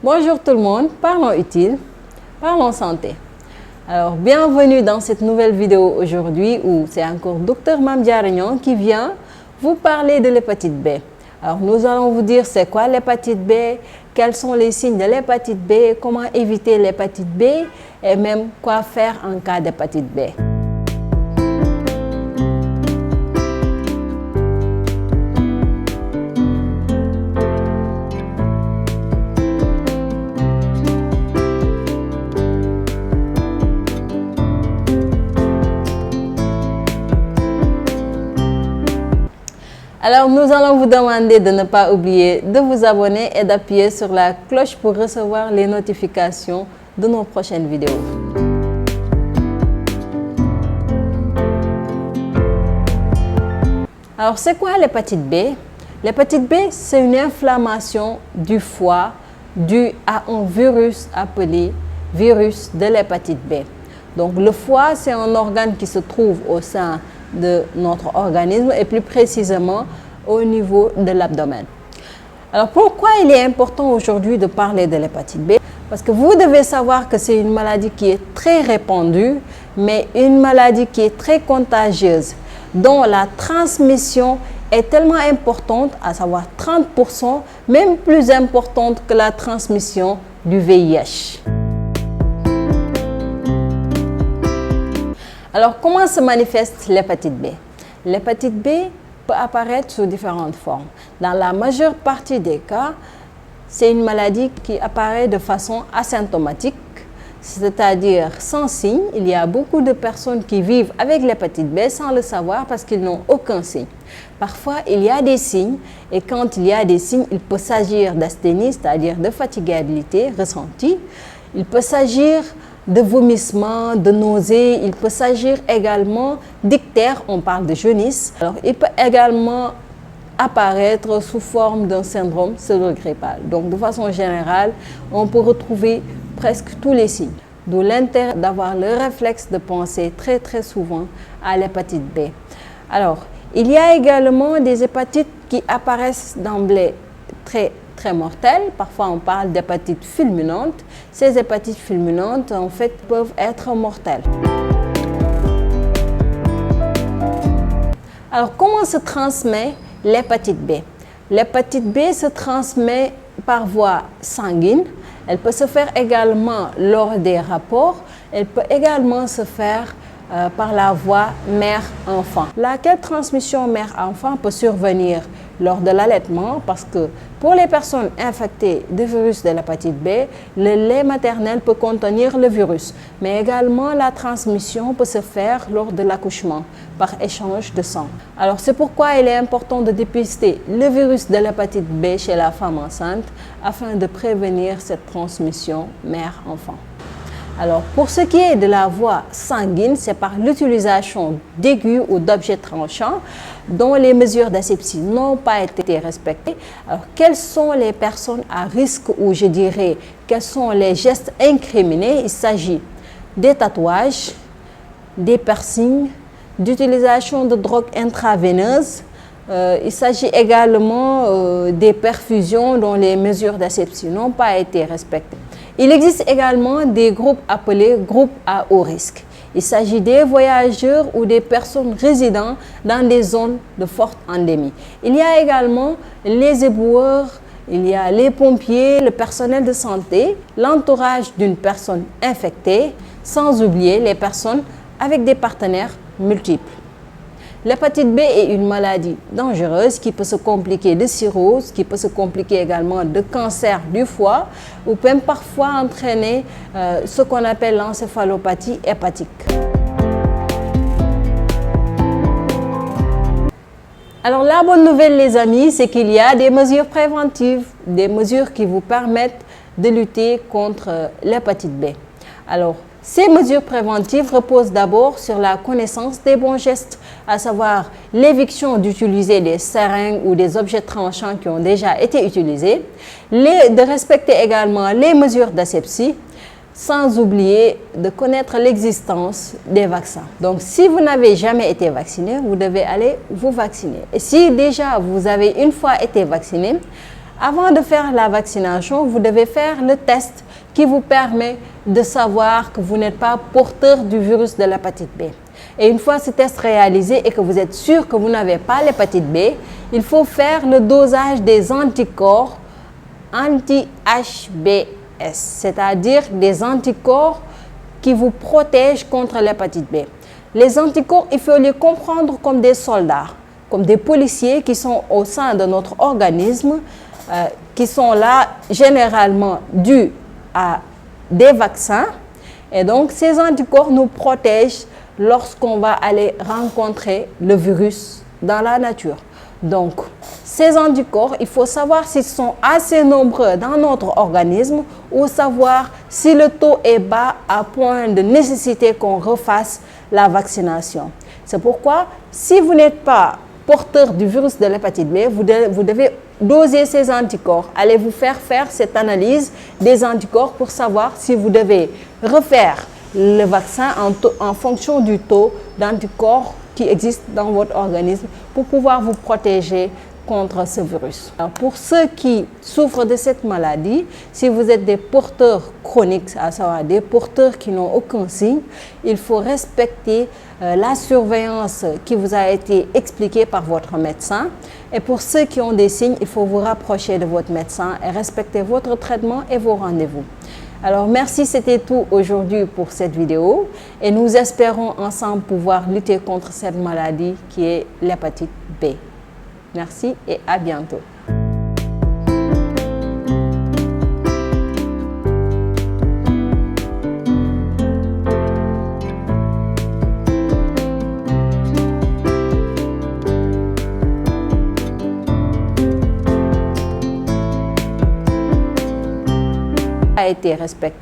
Bonjour tout le monde, parlons utile, parlons santé. Alors, bienvenue dans cette nouvelle vidéo aujourd'hui où c'est encore Dr Mame Diarra Niang qui vient vous parler de l'hépatite B. Alors, nous allons vous dire c'est quoi l'hépatite B, quels sont les signes de l'hépatite B, comment éviter l'hépatite B et même quoi faire en cas d'hépatite B. Alors, nous allons vous demander de ne pas oublier de vous abonner et d'appuyer sur la cloche pour recevoir les notifications de nos prochaines vidéos. Alors, c'est quoi l'hépatite B? L'hépatite B, c'est une inflammation du foie due à un virus appelé virus de l'hépatite B. Donc, le foie, c'est un organe qui se trouve au sein de notre organisme et plus précisément au niveau de l'abdomen. Alors pourquoi il est important aujourd'hui de parler de l'hépatite B? Parce que vous devez savoir que c'est une maladie qui est très répandue, mais une maladie qui est très contagieuse, dont la transmission est tellement importante, à savoir 30%, même plus importante que la transmission du VIH. Alors, comment se manifeste l'hépatite B? L'hépatite B peut apparaître sous différentes formes. Dans la majeure partie des cas, c'est une maladie qui apparaît de façon asymptomatique, c'est-à-dire sans signe. Il y a beaucoup de personnes qui vivent avec l'hépatite B sans le savoir parce qu'ils n'ont aucun signe. Parfois, il y a des signes et quand il y a des signes, il peut s'agir d'asthénie, c'est-à-dire de fatigabilité ressentie. Il peut s'agir de vomissements, de nausées, il peut s'agir également d'ictère, on parle de jaunisse. Alors, il peut également apparaître sous forme d'un syndrome pseudo-grippal. Donc, de façon générale, on peut retrouver presque tous les signes. D'où l'intérêt d'avoir le réflexe de penser très souvent à l'hépatite B. Alors, il y a également des hépatites qui apparaissent d'emblée très mortelles. Parfois, on parle d'hépatite fulminante. Ces hépatites fulminantes, en fait, peuvent être mortelles. Alors, comment se transmet l'hépatite B? L'hépatite B se transmet par voie sanguine. Elle peut se faire également lors des rapports. Elle peut également se faire par la voie mère-enfant. Laquelle transmission mère-enfant peut survenir lors de l'allaitement parce que pour les personnes infectées de virus de l'hépatite B, le lait maternel peut contenir le virus, mais également la transmission peut se faire lors de l'accouchement par échange de sang. Alors c'est pourquoi il est important de dépister le virus de l'hépatite B chez la femme enceinte afin de prévenir cette transmission mère-enfant. Alors, pour ce qui est de la voie sanguine, c'est par l'utilisation d'aigus ou d'objets tranchants dont les mesures d'asepsie n'ont pas été respectées. Alors, quelles sont les personnes à risque ou je dirais, quels sont les gestes incriminés? Il s'agit des tatouages, des piercings, d'utilisation de drogues intraveineuses. Il s'agit également des perfusions dont les mesures d'asepsie n'ont pas été respectées. Il existe également des groupes appelés groupes à haut risque. Il s'agit des voyageurs ou des personnes résidant dans des zones de forte endémie. Il y a également les éboueurs, il y a les pompiers, le personnel de santé, l'entourage d'une personne infectée, sans oublier les personnes avec des partenaires multiples. L'hépatite B est une maladie dangereuse qui peut se compliquer de cirrhose, qui peut se compliquer également de cancer du foie ou même parfois entraîner ce qu'on appelle l'encéphalopathie hépatique. Alors la bonne nouvelle les amis, c'est qu'il y a des mesures préventives, des mesures qui vous permettent de lutter contre l'hépatite B. Alors, ces mesures préventives reposent d'abord sur la connaissance des bons gestes, à savoir l'éviction d'utiliser des seringues ou des objets tranchants qui ont déjà été utilisés, de respecter également les mesures d'asepsie, sans oublier de connaître l'existence des vaccins. Donc, si vous n'avez jamais été vacciné, vous devez aller vous vacciner. Et si déjà vous avez une fois été vacciné, Avant de faire la vaccination, vous devez faire le test qui vous permet de savoir que vous n'êtes pas porteur du virus de l'hépatite B. Et une fois ce test réalisé et que vous êtes sûr que vous n'avez pas l'hépatite B, il faut faire le dosage des anticorps anti-HBs, c'est-à-dire des anticorps qui vous protègent contre l'hépatite B. Les anticorps, il faut les comprendre comme des soldats, comme des policiers qui sont au sein de notre organisme, qui sont là généralement dus à des vaccins. Et donc, ces anticorps nous protègent lorsqu'on va aller rencontrer le virus dans la nature. Donc, ces anticorps, il faut savoir s'ils sont assez nombreux dans notre organisme ou savoir si le taux est bas à point de nécessiter qu'on refasse la vaccination. C'est pourquoi, si vous n'êtes pas porteur du virus de l'hépatite B, vous devez doser ces anticorps. Allez vous faire cette analyse des anticorps pour savoir si vous devez refaire le vaccin en fonction du taux d'anticorps qui existe dans votre organisme pour pouvoir vous protéger contre ce virus. Alors, pour ceux qui souffrent de cette maladie, si vous êtes des porteurs chroniques, à savoir des porteurs qui n'ont aucun signe, il faut respecter la surveillance qui vous a été expliquée par votre médecin. Et pour ceux qui ont des signes, il faut vous rapprocher de votre médecin et respecter votre traitement et vos rendez-vous. Alors merci, c'était tout aujourd'hui pour cette vidéo et nous espérons ensemble pouvoir lutter contre cette maladie qui est l'hépatite B. Merci et à bientôt. A été respecté.